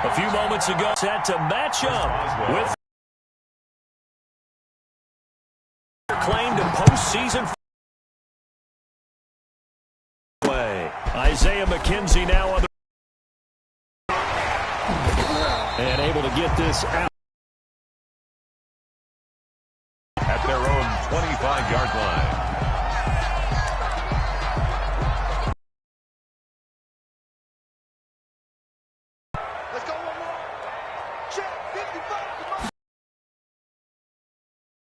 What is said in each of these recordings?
A few moments ago, set to match up with claim to postseason. Isaiah McKenzie now on the and able to get this out at their own 25-yard line. Let's go one more. Check 55.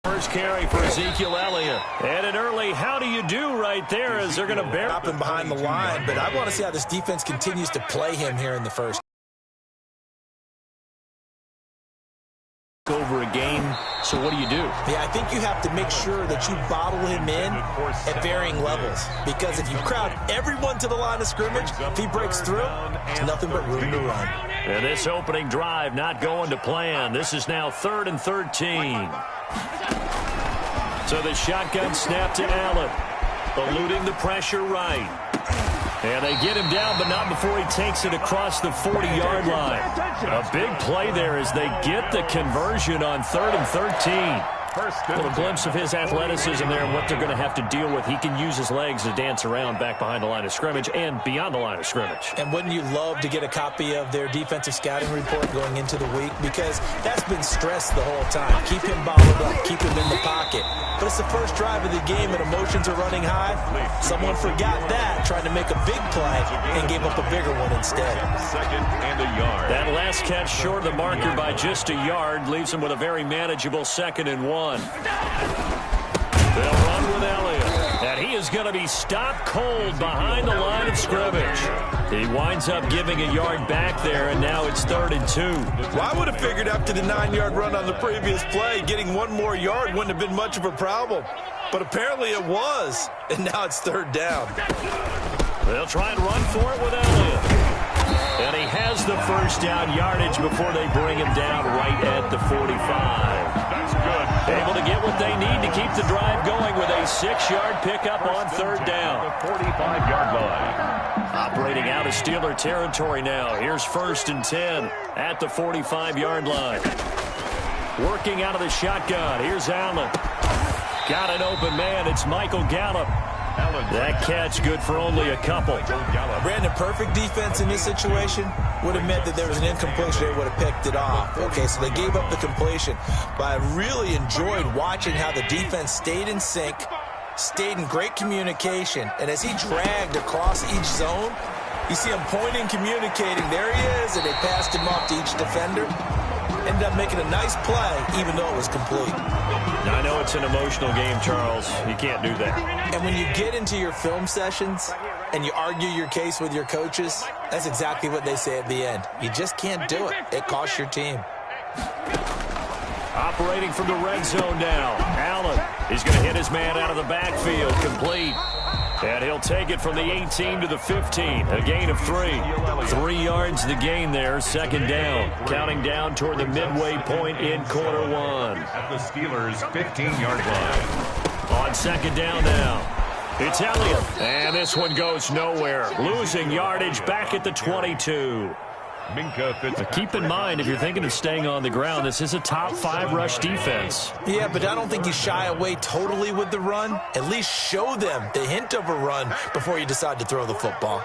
First carry for Ezekiel Elliott. And an early how do you do right there as they're going to bear up and behind the line, but I want to see how this defense continues to play him here in the first. Over a game, so what do you do? Yeah, I think you have to make sure that you bottle him in at varying levels, because if you crowd everyone to the line of scrimmage, if he breaks through, it's nothing but room to run. And this opening drive not going to plan. This is now 3rd and 13. So the shotgun snap to Allen, eluding the pressure right. And they get him down, but not before he takes it across the 40-yard line. A big play there as they get the conversion on 3rd and 13. A little glimpse of his athleticism there and what they're going to have to deal with. He can use his legs to dance around back behind the line of scrimmage and beyond the line of scrimmage. And wouldn't you love to get a copy of their defensive scouting report going into the week? Because that's been stressed the whole time. Keep him bottled up. Keep him in the pocket. But it's the first drive of the game and emotions are running high. Someone forgot that, trying to make a big play and gave up a bigger one instead. 2nd and a yard. That last catch short of the marker by just a yard leaves him with a very manageable 2nd and 1. They'll run with Elliott, and he is going to be stopped cold behind the line of scrimmage. He winds up giving a yard back there, and now it's 3rd and 2. Well, I would have figured after the 9-yard run on the previous play, getting one more yard wouldn't have been much of a problem. But apparently it was, and now it's 3rd down. They'll try and run for it with Elliott. And he has the first down yardage before they bring him down right at the 45. That's good. Able to get what they need to keep the drive going with a 6-yard pickup on 3rd down. The 45-yard line. Operating out of Steeler territory now. Here's 1st and 10 at the 45-yard line. Working out of the shotgun. Here's Allen. Got an open man. It's Michael Gallup. That catch good for only a couple. Brandon, perfect defense in this situation would have meant that there was an incompletion. They would have picked it off. Okay, so they gave up the completion. But I really enjoyed watching how the defense stayed in sync, stayed in great communication. And as he dragged across each zone, you see him pointing, communicating. There he is, and they passed him off to each defender. Ended up making a nice play, even though it was complete. I know it's an emotional game, Charles. You can't do that. And when you get into your film sessions and you argue your case with your coaches, that's exactly what they say at the end. You just can't do it. It costs your team. Operating from the red zone now. Allen, he's going to hit his man out of the backfield. Complete. And he'll take it from the 18 to the 15. A gain of 3. 3 yards the gain there. 2nd down. Counting down toward the midway point in quarter 1. At the Steelers' 15-yard line. On 2nd down now. It's Elliott. And this one goes nowhere. Losing yardage back at the 22. Minka Keep in mind, if you're thinking of staying on the ground, this is a top 5 rush defense. Yeah, but I don't think you shy away totally with the run. At least show them the hint of a run before you decide to throw the football.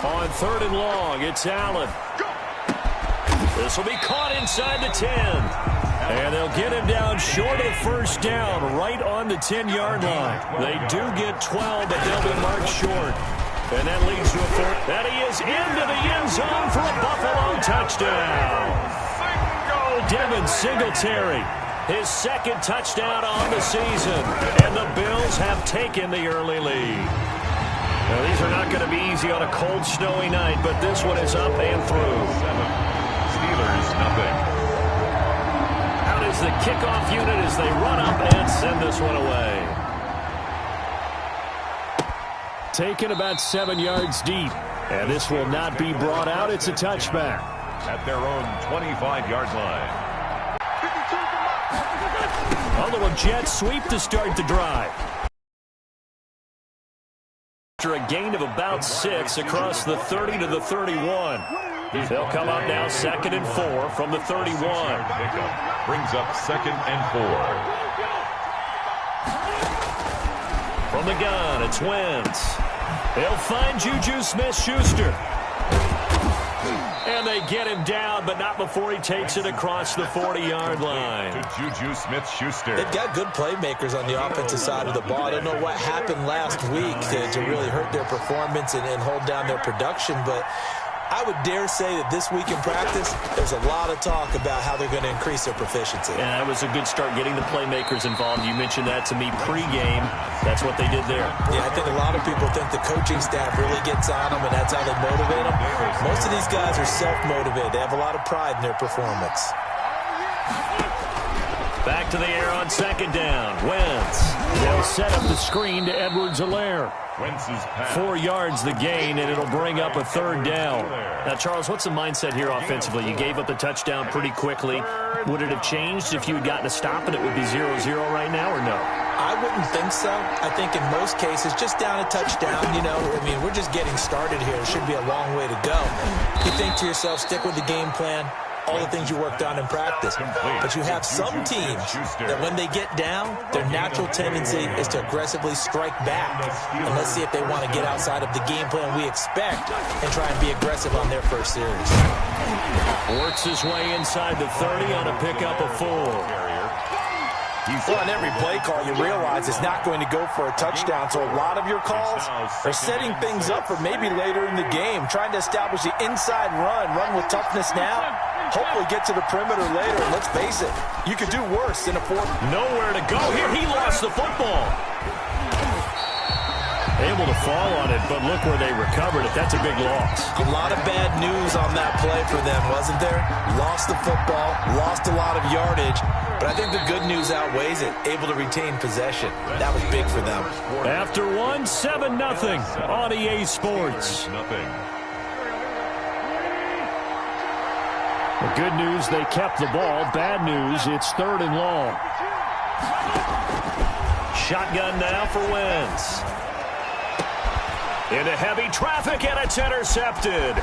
On 3rd and long, it's Allen. This will be caught inside the 10. And they'll get him down short of 1st down, right on the 10-yard line. They do get 12, but they'll be marked short. And that leads to a 4th. That he is into the end zone for a Buffalo touchdown. Devin Singletary, his 2nd touchdown on the season. And the Bills have taken the early lead. Now, these are not going to be easy on a cold, snowy night, but this one is up and through. Steelers, nothing. Out is the kickoff unit as they run up and send this one away. Taken about 7 yards deep. And this will not be brought out. It's a touchback. At their own 25-yard line. A little jet sweep to start the drive. after a gain of about 6 across the 30 to the 31. They'll come up now 2nd and 4 from the 31. Brings up 2nd and 4. From the gun, it's Wentz. They'll find Juju Smith-Schuster. And they get him down, but not before he takes it across the 40-yard line. To Juju Smith-Schuster. They've got good playmakers on the offensive side of the ball. I don't know what happened last week to really hurt their performance and hold down their production, but I would dare say that this week in practice, there's a lot of talk about how they're going to increase their proficiency. And that was a good start getting the playmakers involved. You mentioned that to me pregame. That's what they did there. Yeah, I think a lot of people think the coaching staff really gets on them, and that's how they motivate them. Most of these guys are self-motivated. They have a lot of pride in their performance. Back to the air on 2nd down. Wentz. They'll set up the screen to Edwards-Helaire. 4 yards the gain, and it'll bring up a 3rd down. Now, Charles, what's the mindset here offensively? You gave up the touchdown pretty quickly. Would it have changed if you had gotten a stop and it would be 0-0 right now, or no? I wouldn't think so. I think in most cases, just down a touchdown, I mean, we're just getting started here. It should be a long way to go. You think to yourself, stick with the game plan, all the things you worked on in practice. But you have some teams that when they get down, their natural tendency is to aggressively strike back. And let's see if they want to get outside of the game plan we expect and try and be aggressive on their first series. Works his way inside the 30 on a pickup of 4. Well, on every play call, you realize it's not going to go for a touchdown, so a lot of your calls are setting things up for maybe later in the game, trying to establish the inside run with toughness now, hopefully get to the perimeter later, and let's face it, you could do worse than a 4. Nowhere to go here. He lost the football. Able to fall on it, but look where they recovered it. That's a big loss. A lot of bad news on that play for them, wasn't there? Lost the football, lost a lot of yardage, but I think the good news outweighs it. Able to retain possession. That was big for them. After 1, 7-0 on EA Sports. The good news, they kept the ball. Bad news, it's 3rd and long. Shotgun now for Wentz. Into heavy traffic, and it's intercepted.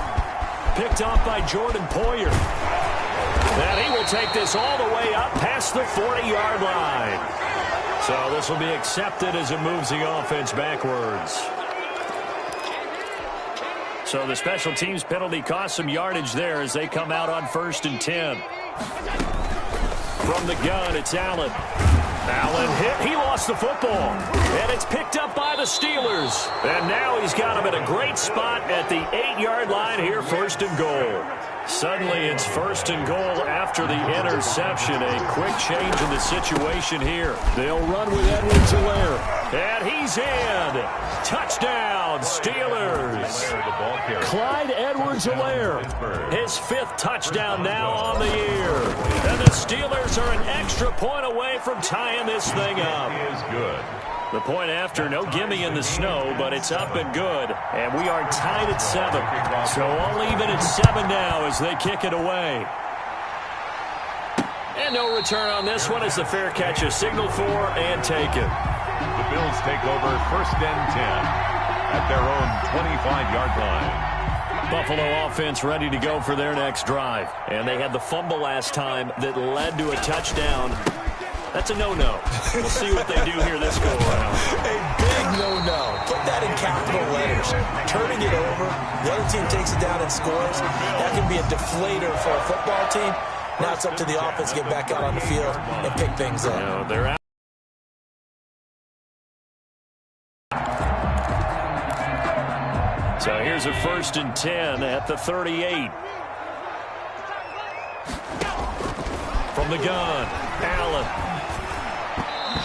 Picked off by Jordan Poyer. And he will take this all the way up past the 40-yard line. So this will be accepted as it moves the offense backwards. So the special teams penalty cost some yardage there as they come out on 1st and 10. From the gun, it's Allen. Allen hit. He lost the football. And it's picked up by the Steelers. And now he's got him at a great spot at the 8-yard line here, 1st and goal. Suddenly it's 1st and goal after the interception. A quick change in the situation here. They'll run with Edwards-Helaire. And he's in. Touchdown, Steelers. Clyde Edwards-Helaire. His 5th touchdown now on the year. And the Steelers are an extra point away from tying this thing up. Is good. The point after, no gimme in the snow, but it's up and good. And we are tied at 7. So all even at 7 now as they kick it away. And no return on this one as the fair catch is signaled for and taken. The Bills take over 1st and 10 at their own 25-yard line. Buffalo offense ready to go for their next drive. And they had the fumble last time that led to a touchdown. That's a no-no. We'll see what they do here this go-around. A big no-no. Put that in capital letters. Turning it over, the other team takes it down and scores. That can be a deflator for a football team. Now it's up to the offense to get back out on the field and pick things up. No, they're out. So here's a 1st and 10 at the 38. From the gun, Allen.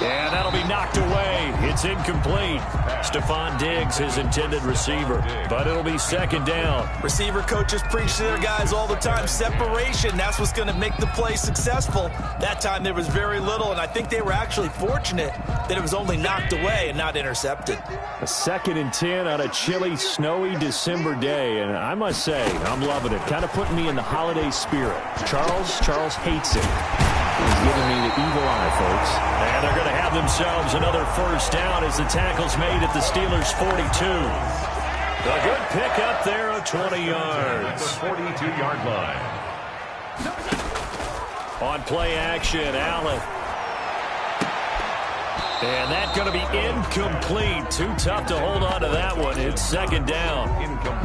And that'll be knocked away. It's incomplete. Stephon Diggs, his intended receiver. But it'll be 2nd down. Receiver coaches preach to their guys all the time. Separation, that's what's going to make the play successful. That time there was very little, and I think they were actually fortunate that it was only knocked away and not intercepted. A 2nd and 10 on a chilly, snowy December day. And I must say, I'm loving it. Kind of putting me in the holiday spirit. Charles hates it. He's giving me the evil eye, folks. And they're going to have themselves another first down as the tackle's made at the Steelers' 42. A good pickup there of 20 yards. The 42-yard line. On play action, Allen. And that's going to be incomplete. Too tough to hold on to that one. It's second down.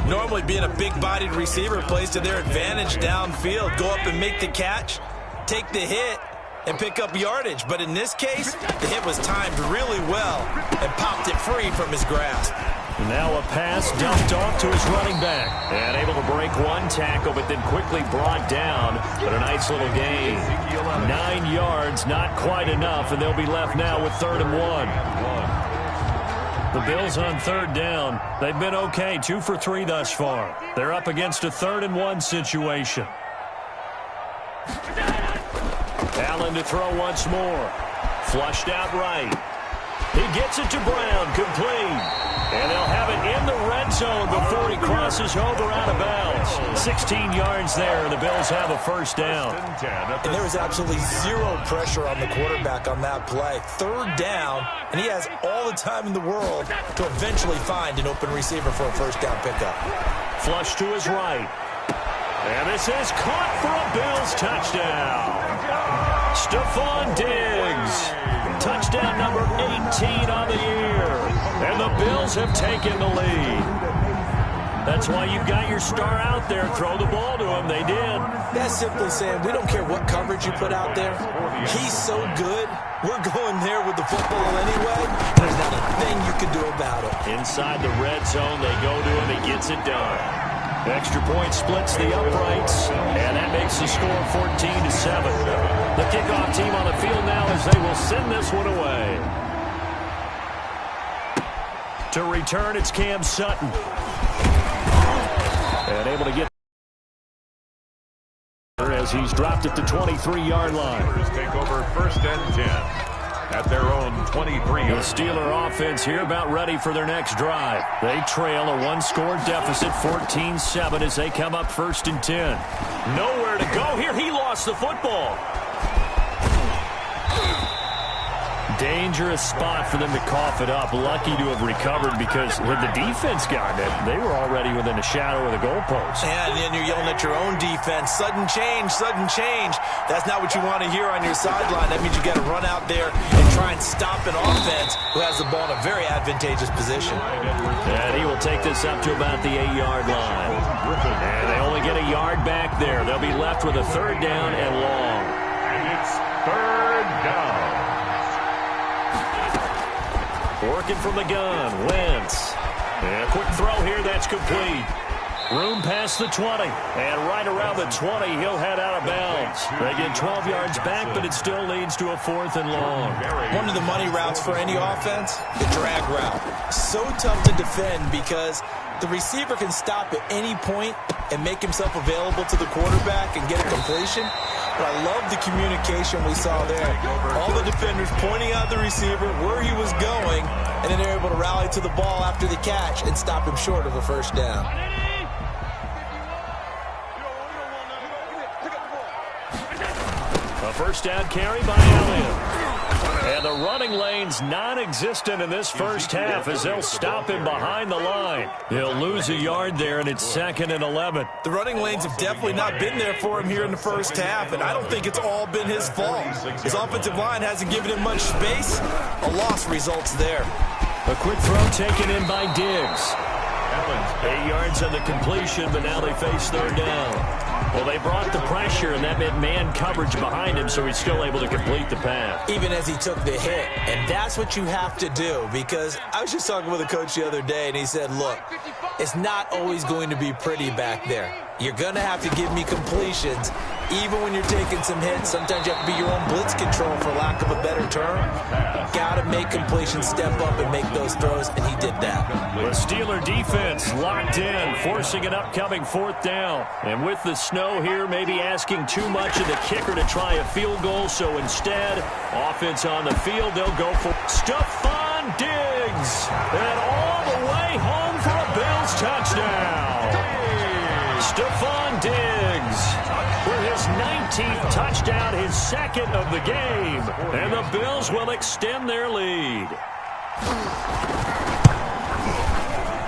Normally being a big-bodied receiver plays to their advantage downfield. Go up and make the catch, take the hit, and pick up yardage. But in this case, the hit was timed really well and popped it free from his grasp. Now a pass dumped off to his running back. And able to break one tackle, but then quickly brought down. But a nice little gain. 9 yards, not quite enough, and they'll be left now with 3rd and 1. The Bills on 3rd down. They've been okay, 2 for 3 thus far. They're up against a 3rd and 1 situation. Allen to throw once more. Flushed out right. He gets it to Brown, complete. And they'll have it in the red zone before he crosses over out of bounds. 16 yards there, and the Bills have a first down. And there was absolutely zero pressure on the quarterback on that play. 3rd down, and he has all the time in the world to eventually find an open receiver for a first down pickup. Flush to his right. And this is caught for a Bills touchdown. Stephon Diggs. Touchdown number 18 on the year. And the Bills have taken the lead. That's why you've got your star out there. Throw the ball to him. They did. That's simply saying we don't care what coverage you put out there. He's so good. We're going there with the football anyway. There's not a thing you can do about it. Inside the red zone, they go to him. He gets it done. Extra point splits the uprights, and that makes the score 14-7. The kickoff team on the field now as they will send this one away. To return, it's Cam Sutton. And able to get as he's dropped it to 23-yard line. Take over 1st and 10 at their own 23. The Steeler offense here about ready for their next drive. They trail a 1-score deficit, 14-7 as they come up 1st and 10. Nowhere to go here. He lost the football. Dangerous spot for them to cough it up. Lucky to have recovered because had the defense gotten it, they were already within a shadow of the goalpost. Yeah, and then you're yelling at your own defense. Sudden change, sudden change. That's not what you want to hear on your sideline. That means you got to run out there and try and stop an offense who has the ball in a very advantageous position. And he will take this up to about the 8-yard line. And they only get a yard back there. They'll be left with a 3rd down and long. And it's 3rd down. Working from the gun, Wentz. And a quick throw here, that's complete. Room past the 20. And right around the 20, he'll head out of bounds. They get 12 yards back, but it still leads to a 4th and long. One of the money routes for any offense, the drag route. So tough to defend because the receiver can stop at any point and make himself available to the quarterback and get a completion. But I love the communication we saw there. All the defenders pointing out the receiver, where he was going, and then they're able to rally to the ball after the catch and stop him short of a first down. A first down carry by Elliott. And the running lane's non-existent in this first half as they'll stop him behind the line. He'll lose a yard there, and it's 2nd and 11. The running lanes have definitely not been there for him here in the first half, and I don't think it's all been his fault. His offensive line hasn't given him much space. A loss results there. A quick throw taken in by Diggs. 8 yards on the completion, but now they face 3rd down. Well, they brought the pressure, and that meant man coverage behind him, so he's still able to complete the pass. Even as he took the hit, and that's what you have to do, because I was just talking with a coach the other day, and he said, look, it's not always going to be pretty back there. You're going to have to give me completions, even when you're taking some hits. Sometimes you have to be your own blitz control, for lack of a better term. Got to make completions, step up, and make those throws, and he did that. The Steeler defense locked in, forcing an upcoming 4th down. And with the snow here, maybe asking too much of the kicker to try a field goal. So instead, offense on the field, they'll go for Stephon Diggs. And all the way home for a Bills touchdown. Stephon Diggs for his 19th touchdown, his second of the game. And the Bills will extend their lead.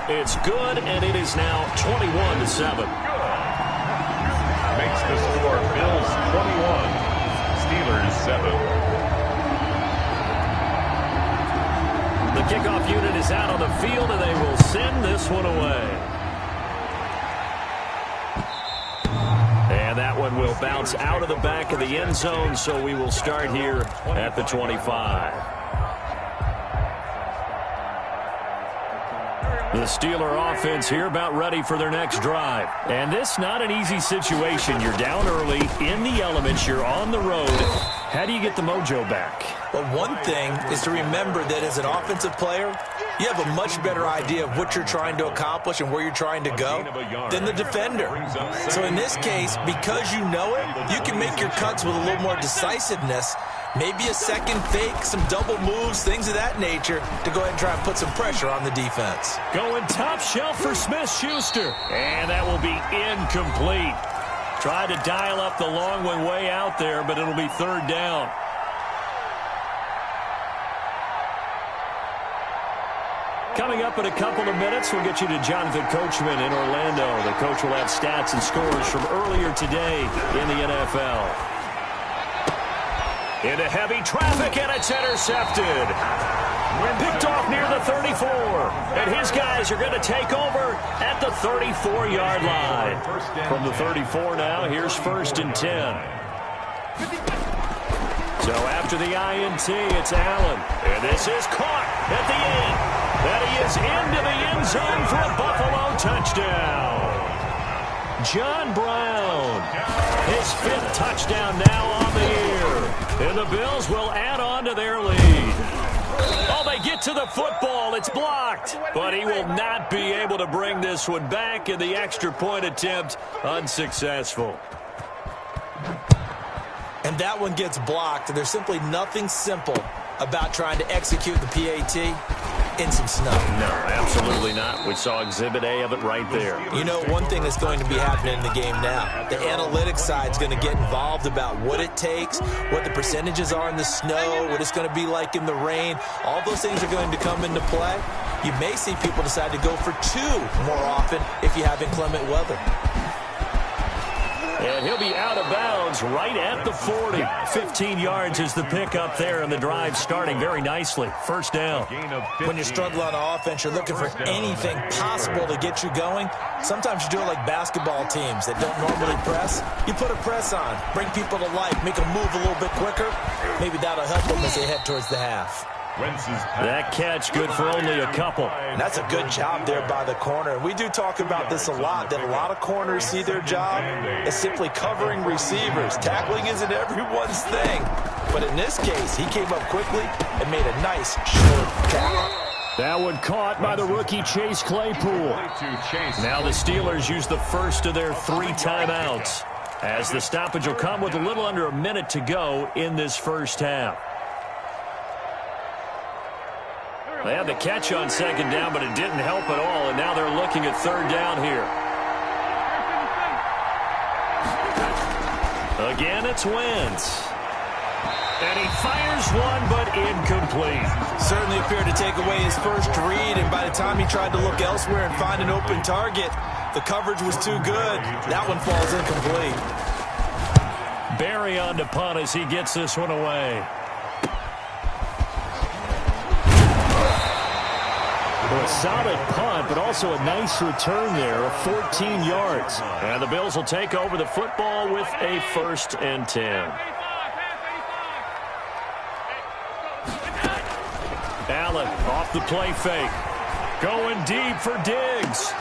It's good, and it is now 21-7. Makes the score Bills 21, Steelers 7. The kickoff unit is out on the field, and they will send this one away. And that one will bounce out of the back of the end zone, so we will start here at the 25. The Steeler offense here about ready for their next drive. And this not an easy situation. You're down early, in the elements, you're on the road. How do you get the mojo back? Well, one thing is to remember that as an offensive player, you have a much better idea of what you're trying to accomplish and where you're trying to go than the defender. So in this case, because you know it, you can make your cuts with a little more decisiveness. Maybe a second fake, some double moves, things of that nature to go ahead and try and put some pressure on the defense. Going top shelf for Smith-Schuster. And that will be incomplete. Tried to dial up the long one way out there, but it'll be third down. Coming up in a couple of minutes, we'll get you to Jonathan Coachman in Orlando. The coach will have stats and scores from earlier today in the NFL. Into heavy traffic, and it's intercepted. Picked off near the 34. And his guys are going to take over at the 34-yard line. From the 34 now, here's 1st and 10. So after the INT, it's Allen. And this is caught at the 8. And he is into the end zone for a Buffalo touchdown. John Brown, his 5th touchdown now on the year. And the Bills will add on to their lead. Oh, they get to the football. It's blocked. But he will not be able to bring this one back, and the extra point attempt unsuccessful. And that one gets blocked. And there's simply nothing simple about trying to execute the PAT in some snow. No, absolutely not. We saw Exhibit A of it right there. You know, one thing that's going to be happening in the game now, the analytics side is going to get involved about what it takes, what the percentages are in the snow, what it's going to be like in the rain. All those things are going to come into play. You may see people decide to go for 2 more often if you have inclement weather. And he'll be out of bounds right at the 40. 15 yards is the pickup there, and the drive starting very nicely. First down. When you're struggling on offense, you're looking for anything possible to get you going. Sometimes you do it like basketball teams that don't normally press. You put a press on, bring people to life, make them move a little bit quicker. Maybe that'll help them as they head towards the half. That catch good for only a couple. And that's a good job there by the corner. We do talk about this a lot, that a lot of corners see their job as simply covering receivers. Tackling isn't everyone's thing. But in this case, he came up quickly and made a nice short tackle. That one caught by the rookie Chase Claypool. Now the Steelers use the first of their 3 timeouts, as the stoppage will come with a little under a minute to go in this first half. They had the catch on second down, but it didn't help at all, and now they're looking at third down here. Again, it's Wentz. And he fires one, but incomplete. Certainly appeared to take away his first read, and by the time he tried to look elsewhere and find an open target, the coverage was too good. That one falls incomplete. Barry on to punt as he gets this one away. A solid punt, but also a nice return there of 14 yards. And the Bills will take over the football with a 1st and 10. Allen off the play fake. Going deep for Diggs.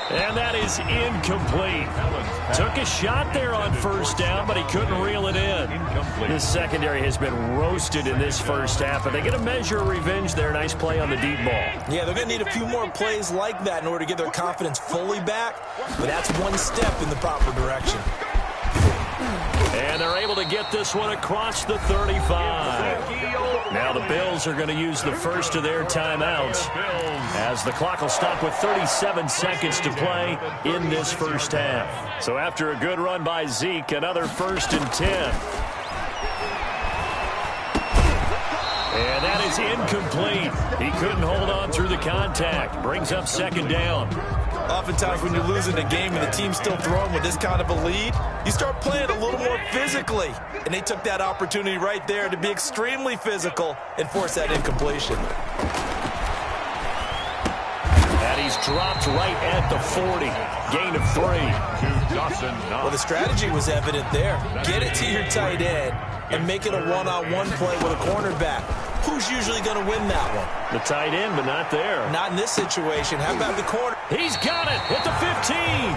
And that is incomplete. Took a shot there on first down, but he couldn't reel it in. This secondary has been roasted in this first half, but they get a measure of revenge there. Nice play on the deep ball. Yeah, they're going to need a few more plays like that in order to get their confidence fully back, but that's one step in the proper direction. And they're able to get this one across the 35. Now the Bills are going to use the first of their timeouts as the clock will stop with 37 seconds to play in this first half. So after a good run by Zeke, another 1st and 10. And that is incomplete. He couldn't hold on through the contact. Brings up 2nd down. Oftentimes when you're losing a game and the team's still throwing with this kind of a lead, you start playing a little more physically. And they took that opportunity right there to be extremely physical and force that incompletion. And he's dropped right at the 40. Gain of 3. Well, the strategy was evident there. Get it to your tight end and make it a one-on-one play with a cornerback. Who's usually going to win that one? The tight end, but not there. Not in this situation. How about the corner? He's got it at the 15.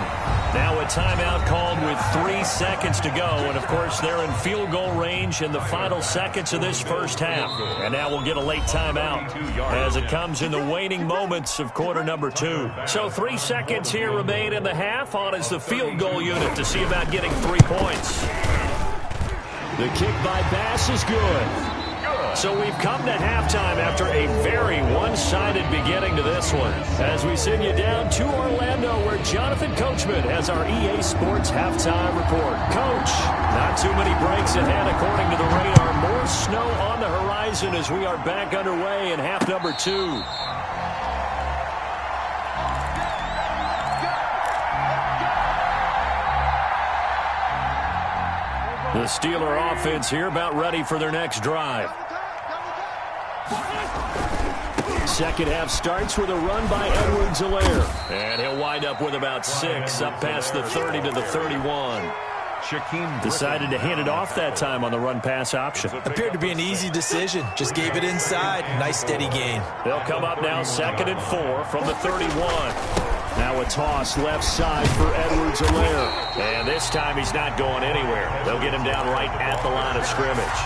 Now a timeout called with 3 seconds to go. And, of course, they're in field goal range in the final seconds of this first half. And now we'll get a late timeout as it comes in the waning moments of quarter number 2. So 3 seconds here remain in the half. On is the field goal unit to see about getting 3 points. The kick by Bass is good. So we've come to halftime after a very one-sided beginning to this one. As we send you down to Orlando, where Jonathan Coachman has our EA Sports halftime report. Coach, not too many breaks ahead according to the radar. More snow on the horizon as we are back underway in half number 2. The Steeler offense here about ready for their next drive. Second half starts with a run by Edwards-Helaire. And he'll wind up with about 6 up past the 30 to the 31. Decided to hand it off that time on the run-pass option. Appeared to be an easy decision. Just gave it inside. Nice steady gain. They'll come up now 2nd and 4 from the 31. Now a toss left side for Edwards-Helaire. And this time he's not going anywhere. They'll get him down right at the line of scrimmage.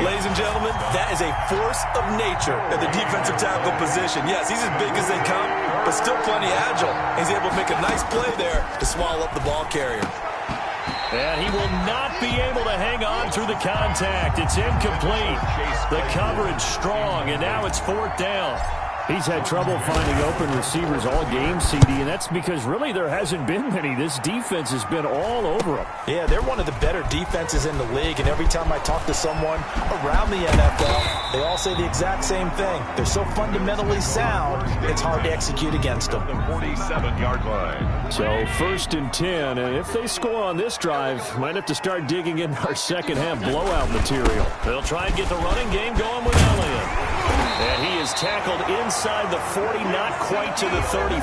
Ladies and gentlemen, that is a force of nature at the defensive tackle position. Yes, he's as big as they come, but still plenty agile. He's able to make a nice play there to swallow up the ball carrier. And he will not be able to hang on through the contact. It's incomplete. The coverage strong, and now it's 4th down. He's had trouble finding open receivers all game, CD, and that's because really there hasn't been many. This defense has been all over them. Yeah, they're one of the better defenses in the league, and every time I talk to someone around the NFL, they all say the exact same thing. They're so fundamentally sound, it's hard to execute against them. The 47-yard line. So 1st and 10, and if they score on this drive, might have to start digging in our second half blowout material. They'll try and get the running game going with Elliott. And he is tackled inside the 40, not quite to the 35.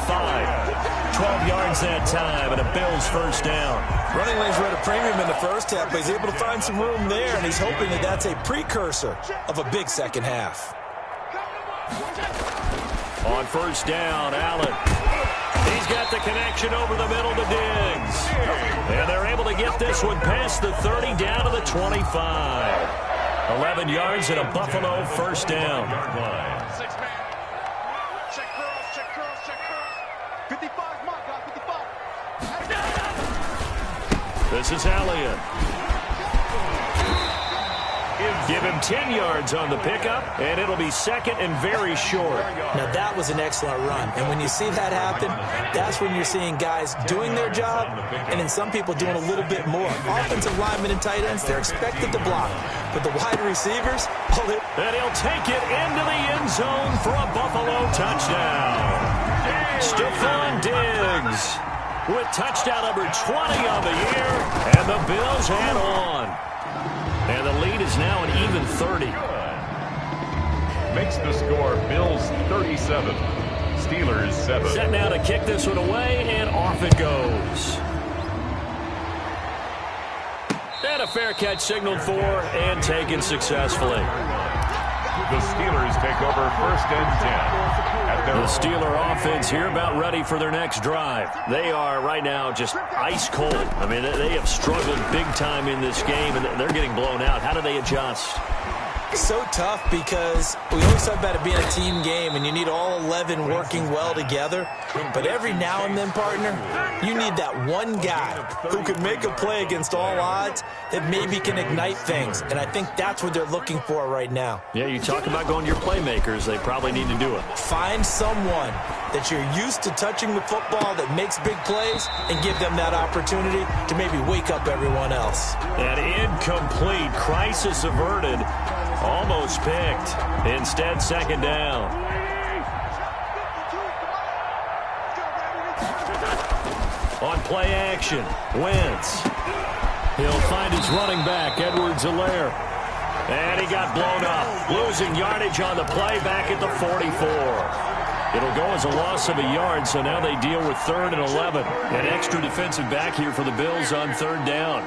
12 yards that time, and a Bills 1st down. Running lanes were at a premium in the first half, but he's able to find some room there, and he's hoping that that's a precursor of a big second half. On 1st down, Allen. He's got the connection over the middle to Diggs. And they're able to get this one past the 30 down to the 25. 11 yards and a Buffalo 1st down. 6 man. Check curls, check curls. 55, my God, 55. This is Elliott. Give him 10 yards on the pickup, and it'll be 2nd and very short. Now, that was an excellent run. And when you see that happen, that's when you're seeing guys doing their job, and then some people doing a little bit more. Offensive linemen and tight ends, they're expected to block. But the wide receivers, and he'll take it into the end zone for a Buffalo touchdown. Stephon Diggs with touchdown number 20 on the year, and the Bills head on. And the lead is now an even 30. Makes the score Bills 37, Steelers 7. Set now to kick this one away, and off it goes. And a fair catch signaled for and taken successfully. The Steelers take over 1st and 10. The Steeler offense here about ready for their next drive. They are right now just ice cold. I mean, they have struggled big time in this game, and they're getting blown out. How do they adjust? So tough because we always talk about it being a team game and you need all 11 working well together. But every now and then, partner, you need that one guy who can make a play against all odds that maybe can ignite things. And I think that's what they're looking for right now. Yeah, you talk about going to your playmakers. They probably need to do it. Find someone that you're used to touching the football that makes big plays and give them that opportunity to maybe wake up everyone else. An incomplete, crisis averted. Almost picked. Instead, second down. On play action, Wentz. He'll find his running back, Edwards-Helaire. And he got blown up. Losing yardage on the play back at the 44. It'll go as a loss of a yard, so now they deal with 3rd and 11. An extra defensive back here for the Bills on 3rd down.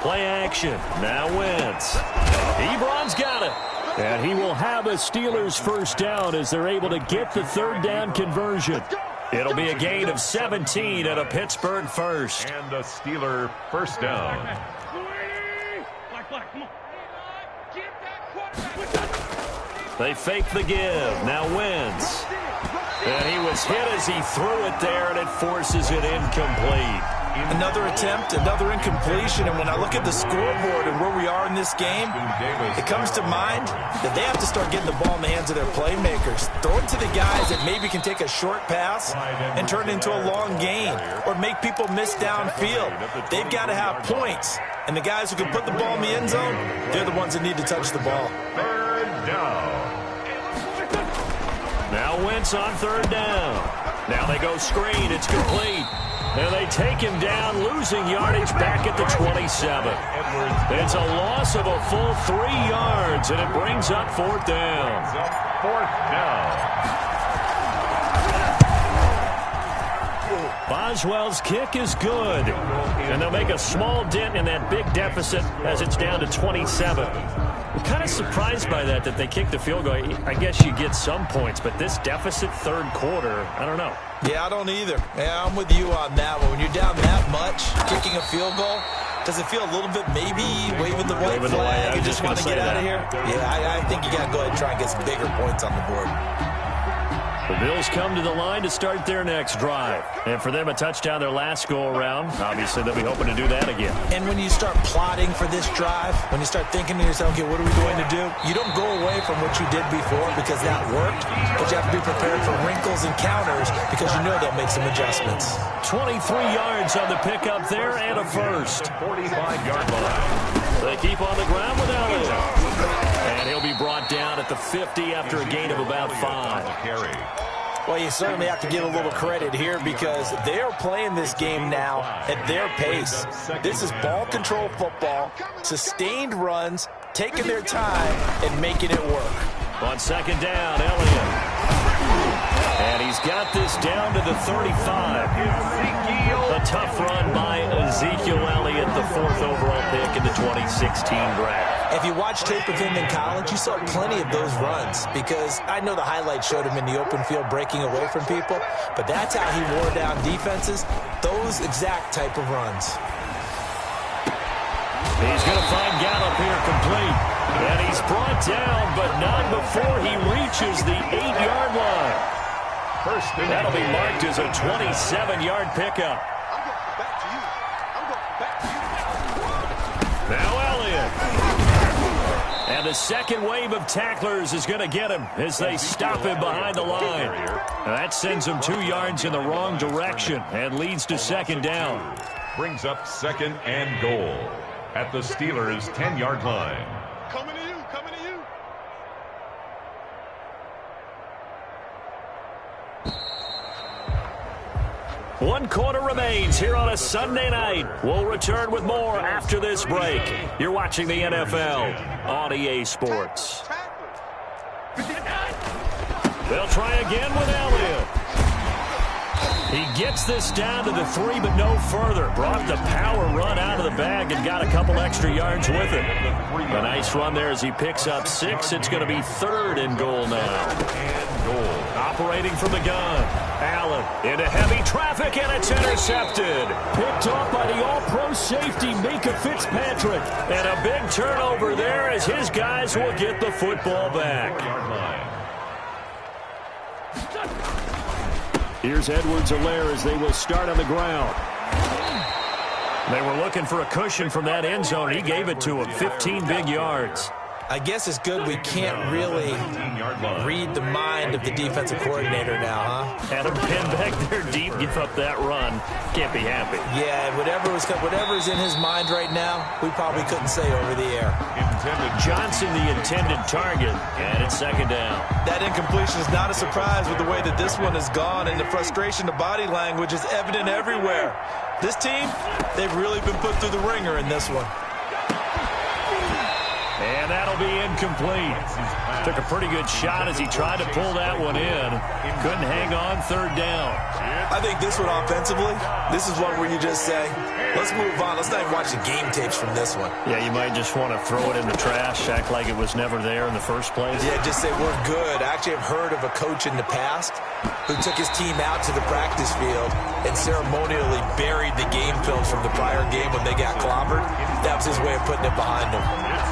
Play action. Now Wentz. Ebron's got it. And he will have a Steelers first down as they're able to get the 3rd down conversion. It'll be a gain of 17 and a Pittsburgh first. And a Steeler first down. They fake the give. Now Wentz. And he was hit as he threw it there, and it forces it incomplete. Another attempt, another incompletion, and when I look at the scoreboard and where we are in this game, it comes to mind that they have to start getting the ball in the hands of their playmakers. Throw it to the guys that maybe can take a short pass and turn it into a long gain or make people miss downfield. They've got to have points, and the guys who can put the ball in the end zone, they're the ones that need to touch the ball. 3rd down. Now Wentz on 3rd down. Now they go screen. It's complete. And they take him down, losing yardage back at the 27. It's a loss of a full 3 yards, and it brings up 4th down. 4th down. Boswell's kick is good. And they'll make a small dent in that big deficit as it's down to 27. I'm kind of surprised by that they kicked the field goal. I guess you get some points, but this deficit 3rd quarter, I don't know. Yeah, I don't either. Yeah, I'm with you on that one. When you're down that much, kicking a field goal, does it feel a little bit maybe waving the white flag and just want to get out of here? Yeah, I think you got to go ahead and try and get some bigger points on the board. The Bills come to the line to start their next drive. And for them, a touchdown their last go-around. Obviously, they'll be hoping to do that again. And when you start plotting for this drive, when you start thinking to yourself, okay, what are we going to do? You don't go away from what you did before because that worked, but you have to be prepared for wrinkles and counters because you know they'll make some adjustments. 23 yards on the pickup there and a first. 45-yard line. They keep on the ground with Elliott. And he'll be brought down at the 50 after a gain of about 5. Well, you certainly have to give a little credit here because they're playing this game now at their pace. This is ball control football, sustained runs, taking their time and making it work. On 2nd down, Elliott. And he's got this down to the 35. A tough run by Ezekiel Elliott, the 4th overall pick in the 2016 draft. If you watch tape of him in college, you saw plenty of those runs because I know the highlights showed him in the open field breaking away from people, but that's how he wore down defenses, those exact type of runs. He's going to find Gallup here complete. And he's brought down, but not before he reaches the 8-yard line. That'll be marked as a 27-yard pickup. Now Elliott. And the second wave of tacklers is going to get him as they stop him behind the line. That sends him 2 yards in the wrong direction and leads to 2nd down. Brings up 2nd and goal at the Steelers' 10-yard line. Coming to you, coming to you. One quarter remains here on a Sunday night. We'll return with more after this break. You're watching the NFL on EA Sports. They'll try again with Elliott. He gets this down to the 3, but no further. Brought the power run out of the bag and got a couple extra yards with it. A nice run there as he picks up 6. It's going to be 3rd and goal now. Operating from the gun. Allen into heavy traffic, and it's intercepted. Picked off by the all-pro safety, Mika Fitzpatrick. And a big turnover there as his guys will get the football back. Here's Edwards-Helaire as they will start on the ground. They were looking for a cushion from that end zone. He gave it to him, 15 big yards. I guess it's good we can't really read the mind of the defensive coordinator now, huh? Had him pinned back there deep, give up that run. Can't be happy. Yeah, whatever's in his mind right now, we probably couldn't say over the air. Johnson, the intended target, and it's second down. That incompletion is not a surprise with the way that this one has gone, and the frustration of body language is evident everywhere. This team, they've really been put through the ringer in this one. And that'll be incomplete. Took a pretty good shot as he tried to pull that one in. Couldn't hang on, third down. I think this one offensively, this is one where you just say, let's move on. Let's not even watch the game tapes from this one. Yeah, you might just want to throw it in the trash, act like it was never there in the first place. Yeah, just say we're good. I actually have heard of a coach in the past who took his team out to the practice field and ceremonially buried the game films from the prior game when they got clobbered. That was his way of putting it behind them.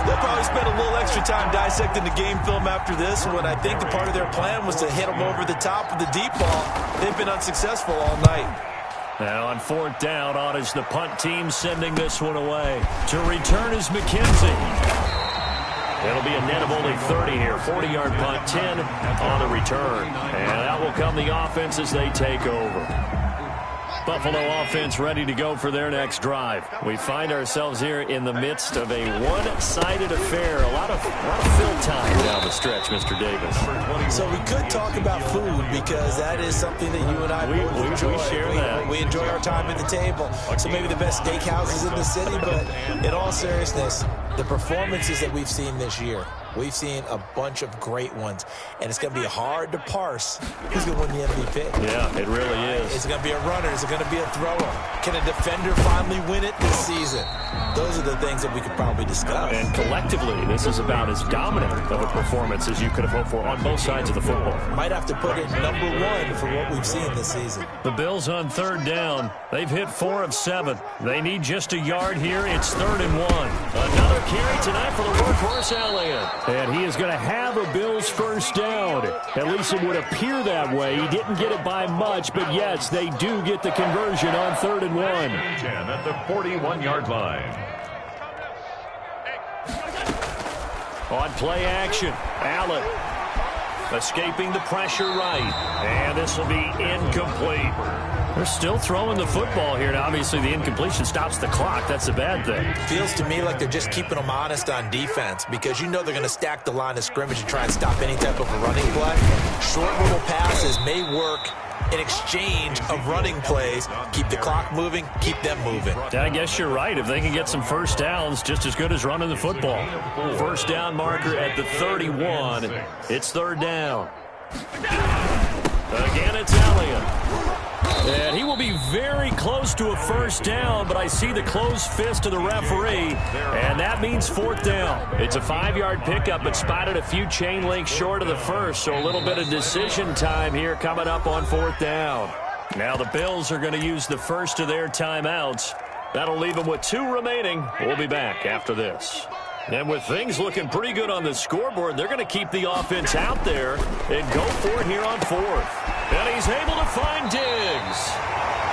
They'll probably spend a little extra time dissecting the game film after this one. I think the part of their plan was to hit them over the top of the deep ball. They've been unsuccessful all night. Now on fourth down, on is the punt team sending this one away. To return is McKenzie. It'll be a net of only 30 here. 40-yard punt, 10 on the return. And that will come the offense as they take over. Buffalo offense ready to go for their next drive. We find ourselves here in the midst of a one-sided affair. A lot of fill time down the stretch, Mr. Davis. So we could talk about food because that is something that you and I enjoy. We share that. We enjoy our time at the table. So maybe the best steakhouses in the city, but in all seriousness, the performances that we've seen this year, we've seen a bunch of great ones, and it's going to be hard to parse who's going to win the MVP. Yeah, it really is. Is it going to be a runner? Is it going to be a thrower? Can a defender finally win it this season? Those are the things that we could probably discuss. And collectively, this is about as dominant of a performance as you could have hoped for on both sides of the football. Might have to put it number one for what we've seen this season. The Bills on third down. They've hit 4 of 7. They need just a yard here. It's 3rd and 1. Another carry tonight for the workhorse Elliott. And he is going to have a Bills first down. At least it would appear that way. He didn't get it by much, but yes, they do get the conversion on 3rd and 1. 10 at the 41-yard line. On play action, Allen escaping the pressure right. And this will be incomplete. They're still throwing the football here. Now, obviously, the incompletion stops the clock. That's a bad thing. Feels to me like they're just keeping them honest on defense because you know they're going to stack the line of scrimmage and try and stop any type of a running play. Short little passes may work in exchange of running plays. Keep the clock moving, keep them moving. I guess you're right. If they can get some first downs, just as good as running the football. First down marker at the 31. It's 3rd down. Again, it's Elliott. And he will be very close to a first down, but I see the closed fist of the referee, and that means 4th down. It's a 5-yard pickup, but spotted a few chain links short of the first, so a little bit of decision time here coming up on 4th down. Now the Bills are going to use the first of their timeouts. That'll leave them with 2 remaining. We'll be back after this. And with things looking pretty good on the scoreboard, they're going to keep the offense out there and go for it here on 4th. And he's able to find Diggs.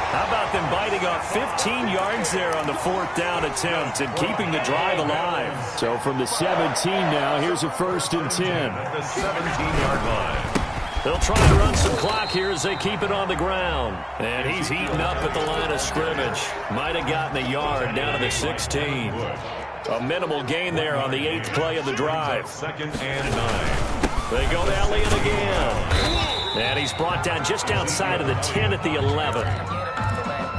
How about them biting off 15 yards there on the 4th down attempt and keeping the drive alive? So from the 17 now, here's a 1st and 10. The 17-yard line. They'll try to run some clock here as they keep it on the ground. And he's heating up at the line of scrimmage. Might have gotten a yard down to the 16. A minimal gain there on the 8th play of the drive. 2nd and 9. They go to Elliott again. And he's brought down just outside of the 10 at the 11.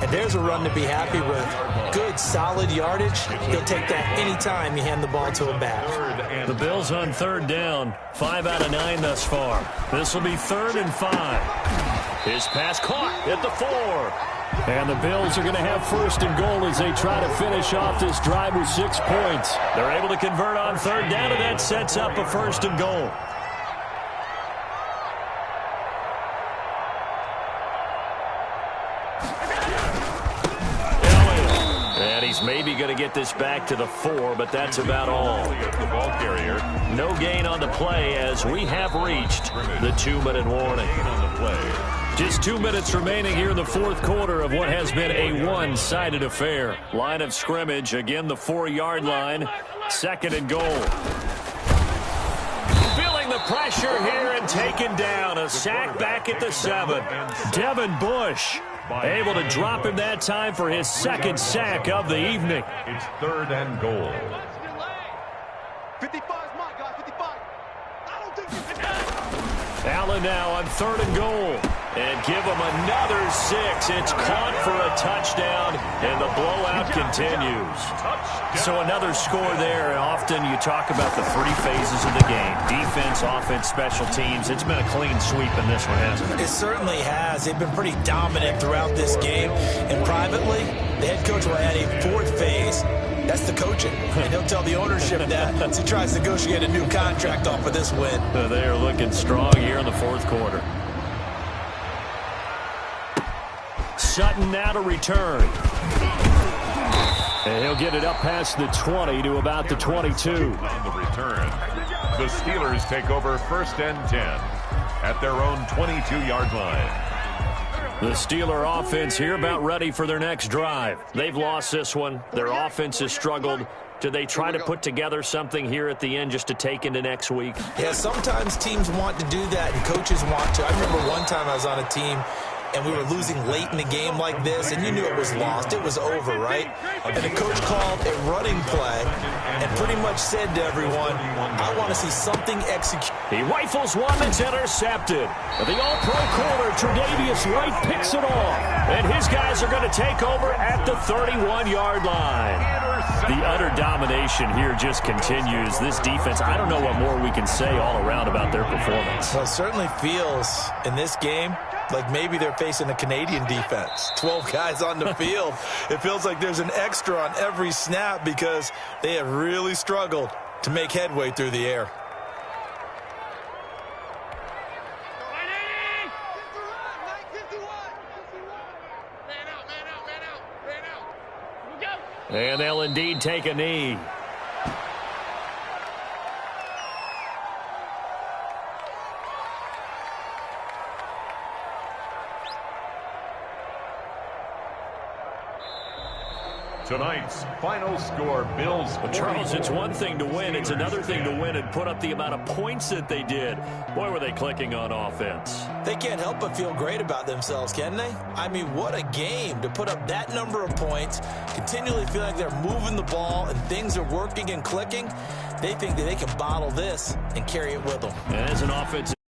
And there's a run to be happy with. Good, solid yardage. He'll take that anytime you hand the ball to him back. The Bills on 3rd down. 5 out of 9 thus far. This will be 3rd and 5. His pass caught at the 4. And the Bills are going to have 1st and goal as they try to finish off this drive with 6 points. They're able to convert on 3rd down, and that sets up a 1st and goal. He's maybe going to get this back to the 4, but that's about all. The ball carrier. No gain on the play as we have reached the 2-minute warning. On the play. Just 2 minutes remaining here in the fourth quarter of what has been a one-sided affair. Line of scrimmage, again the 4-yard line. 2nd and goal. Feeling the pressure here and taken down. A sack back at the 7. Devin Bush able to drop him that time for his 2nd sack of the evening. It's 3rd and goal. 55 is my guy, 55. I don't think you can. Allen now on 3rd and goal. And give him another 6. It's caught for a touchdown, and the blowout continues. So another score there, and often you talk about the 3 phases of the game. Defense, offense, special teams. It's been a clean sweep in this one, hasn't it? It certainly has. They've been pretty dominant throughout this game. And privately, the head coach will add a 4th phase. That's the coaching. And he'll tell the ownership that as he tries to negotiate a new contract off of this win. They are looking strong here in the fourth quarter. Sutton now to return. And he'll get it up past the 20 to about the 22. On the return, the Steelers take over 1st and 10 at their own 22-yard line. The Steeler offense here about ready for their next drive. They've lost this one. Their offense has struggled. Do they try to put together something here at the end just to take into next week? Yeah, sometimes teams want to do that and coaches want to. I remember one time I was on a team and we were losing late in the game like this, and you knew it was lost. It was over, right? And the coach called a running play and pretty much said to everyone, I want to see something executed. He rifles one that's intercepted. But the all-pro corner, Tre'Davious White, picks it off. And his guys are going to take over at the 31-yard line. The utter domination here just continues. This defense, I don't know what more we can say all around about their performance. Well, it certainly feels in this game like maybe they're facing a Canadian defense. 12 guys on the field. It feels like there's an extra on every snap because they have really struggled to make headway through the air. And they'll indeed take a knee. Tonight's final score, Bills. Well, Charles, it's one thing to win. It's another thing to win and put up the amount of points that they did. Boy, were they clicking on offense. They can't help but feel great about themselves, can they? I mean, what a game to put up that number of points, continually feel like they're moving the ball and things are working and clicking. They think that they can bottle this and carry it with them. And as an offensive